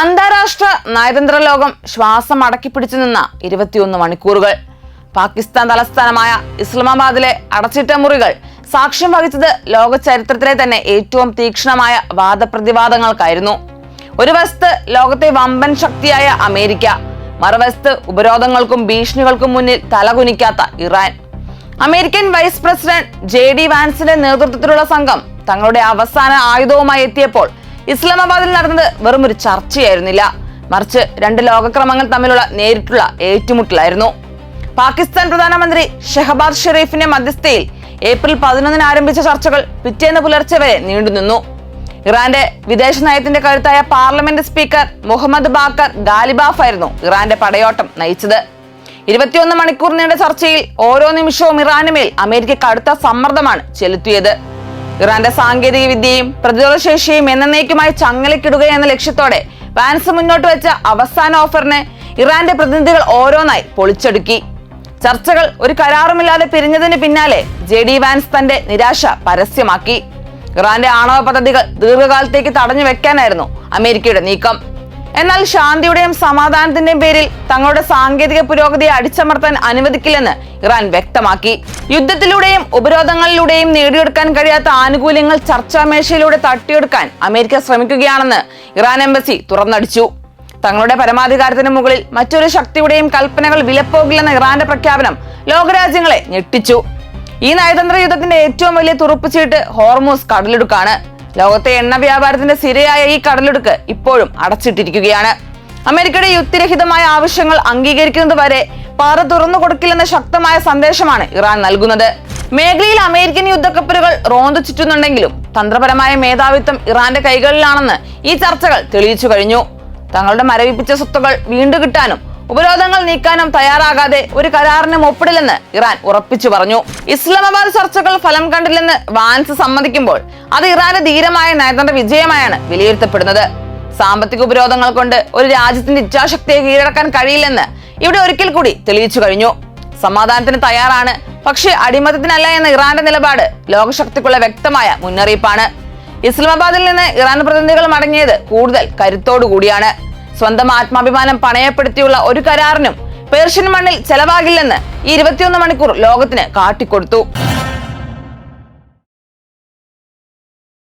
അന്താരാഷ്ട്ര നയതന്ത്ര ലോകം ശ്വാസം അടക്കിപ്പിടിച്ചു നിന്ന 21 മണിക്കൂറുകൾ. പാകിസ്ഥാൻ തലസ്ഥാനമായ ഇസ്ലാമാബാദിലെ അടച്ചിട്ട മുറികൾ സാക്ഷ്യം വഹിച്ചത് ലോക ചരിത്രത്തിലെ തന്നെ ഏറ്റവും തീക്ഷ്ണമായ വാദപ്രതിവാദങ്ങൾക്കായിരുന്നു. ഒരു വശത്ത് ലോകത്തെ വമ്പൻ ശക്തിയായ അമേരിക്ക, മറുവശത്ത് ഉപരോധങ്ങൾക്കും ഭീഷണികൾക്കും മുന്നിൽ തലകുനിക്കാത്ത Iran. American vice president JD വാൻസിന്റെ നേതൃത്വത്തിലുള്ള സംഘം തങ്ങളുടെ അവസാന ആയുധവുമായി എത്തിയപ്പോൾ ഇസ്ലാമാബാദിൽ നടന്നത് വെറും ഒരു ചർച്ചയായിരുന്നില്ല, മറിച്ച് രണ്ട് ലോകക്രമങ്ങൾ തമ്മിലുള്ള നേരിട്ടുള്ള ഏറ്റുമുട്ടലായിരുന്നു. പാകിസ്ഥാൻ പ്രധാനമന്ത്രി ഷഹബാസ് ഷെരീഫിന്റെ മധ്യസ്ഥയിൽ ഏപ്രിൽ 11 ആരംഭിച്ച ചർച്ചകൾ പിറ്റേന്ന് പുലർച്ചെ വരെ നീണ്ടുനിന്നു. ഇറാന്റെ വിദേശ നയത്തിന്റെ കരുത്തായ പാർലമെന്റ് സ്പീക്കർ മുഹമ്മദ് ബാക്കർ ഗാലിബാഫ് ആയിരുന്നു ഇറാന്റെ പടയോട്ടം നയിച്ചത്. 21 മണിക്കൂർ നീണ്ട ചർച്ചയിൽ ഓരോ നിമിഷവും ഇറാനുമേൽ അമേരിക്ക കടുത്ത സമ്മർദ്ദമാണ് ചെലുത്തിയത്. ഇറാന്റെ സാങ്കേതിക വിദ്യയും പ്രതിരോധശേഷിയും എന്നേക്കുമായി ചങ്ങലക്കിടുക എന്ന ലക്ഷ്യത്തോടെ വാൻസ് മുന്നോട്ട് വെച്ച അവസാന ഓഫറിനെ ഇറാന്റെ പ്രതിനിധികൾ ഓരോന്നായി പൊളിച്ചടുക്കി. ചർച്ചകൾ ഒരു കരാറുമില്ലാതെ പിരിഞ്ഞതിന് പിന്നാലെ JD വാൻസ് തന്റെ നിരാശ പരസ്യമാക്കി. ഇറാന്റെ ആണവ പദ്ധതികൾ ദീർഘകാലത്തേക്ക് തടഞ്ഞു വെക്കാനായിരുന്നു അമേരിക്കയുടെ നീക്കം. എന്നാൽ ശാന്തിയുടെയും സമാധാനത്തിന്റെയും പേരിൽ തങ്ങളുടെ സാങ്കേതിക പുരോഗതിയെ അടിച്ചമർത്താൻ അനുവദിക്കില്ലെന്ന് ഇറാൻ വ്യക്തമാക്കി. യുദ്ധത്തിലൂടെയും ഉപരോധങ്ങളിലൂടെയും നേടിയെടുക്കാൻ കഴിയാത്ത ആനുകൂല്യങ്ങൾ ചർച്ചാമേശയിലൂടെ തട്ടിയെടുക്കാൻ അമേരിക്ക ശ്രമിക്കുകയാണെന്ന് ഇറാൻ എംബസി തുറന്നടിച്ചു. തങ്ങളുടെ പരമാധികാരത്തിന് മുകളിൽ മറ്റൊരു ശക്തിയുടെയും കൽപ്പനകൾ വിലപ്പോകില്ലെന്ന ഇറാന്റെ പ്രഖ്യാപനം ലോകരാജ്യങ്ങളെ ഞെട്ടിച്ചു. ഈ നയതന്ത്ര യുദ്ധത്തിന്റെ ഏറ്റവും വലിയ തുറുപ്പുചീട്ട് ഹോർമൂസ് കടലിടുക്കാണ്. ലോകത്തെ എണ്ണ വ്യാപാരത്തിന്റെ സിരയായ ഈ കടലിടുക്ക് ഇപ്പോഴും അടച്ചിട്ടിരിക്കുകയാണ്. അമേരിക്കയുടെ യുക്തിരഹിതമായ ആവശ്യങ്ങൾ അംഗീകരിക്കുന്നത് വരെ പാറ തുറന്നു കൊടുക്കില്ലെന്ന ശക്തമായ സന്ദേശമാണ് ഇറാൻ നൽകുന്നത്. മേഖലയിൽ അമേരിക്കൻ യുദ്ധക്കപ്പലുകൾ റോന്തു ചുറ്റുന്നുണ്ടെങ്കിലും തന്ത്രപരമായ മേധാവിത്വം ഇറാന്റെ കൈകളിലാണെന്ന് ഈ ചർച്ചകൾ തെളിയിച്ചു കഴിഞ്ഞു. തങ്ങളുടെ മരവിപ്പിച്ച സ്വത്തുകൾ വീണ്ടും കിട്ടാനും ഉപരോധങ്ങൾ നീക്കാനും തയ്യാറാകാതെ ഒരു കരാറിനും ഒപ്പിടില്ലെന്ന് ഇറാൻ ഉറപ്പിച്ചു പറഞ്ഞു. ഇസ്ലാമാബാദ് ചർച്ചകൾ ഫലം കണ്ടില്ലെന്ന് വാൻസ് സമ്മതിക്കുമ്പോൾ അത് ഇറാന്റെ ധീരമായ നയതന്ത്ര വിജയമായാണ് വിലയിരുത്തപ്പെടുന്നത്. സാമ്പത്തിക ഉപരോധങ്ങൾ കൊണ്ട് ഒരു രാജ്യത്തിന്റെ ഇച്ഛാശക്തിയെ കീഴടക്കാൻ കഴിയില്ലെന്ന് ഇവിടെ ഒരിക്കൽ കൂടി തെളിയിച്ചു കഴിഞ്ഞു. സമാധാനത്തിന് തയ്യാറാണ്, പക്ഷേ അടിമത്തത്തിനല്ല എന്ന ഇറാന്റെ നിലപാട് ലോകശക്തിക്കുള്ള വ്യക്തമായ മുന്നറിയിപ്പാണ്. ഇസ്ലാമാബാദിൽ നിന്ന് ഇറാൻ പ്രതിനിധികൾ മടങ്ങിയത് കൂടുതൽ കരുത്തോടുകൂടിയാണ്. സ്വന്തം ആത്മാഭിമാനം പണയപ്പെടുത്തിയുള്ള ഒരു കരാറിനും പേർഷ്യൻ മണ്ണിൽ ചെലവാകില്ലെന്ന് ഈ 21 മണിക്കൂർ ലോകത്തിന് കാട്ടിക്കൊടുത്തു.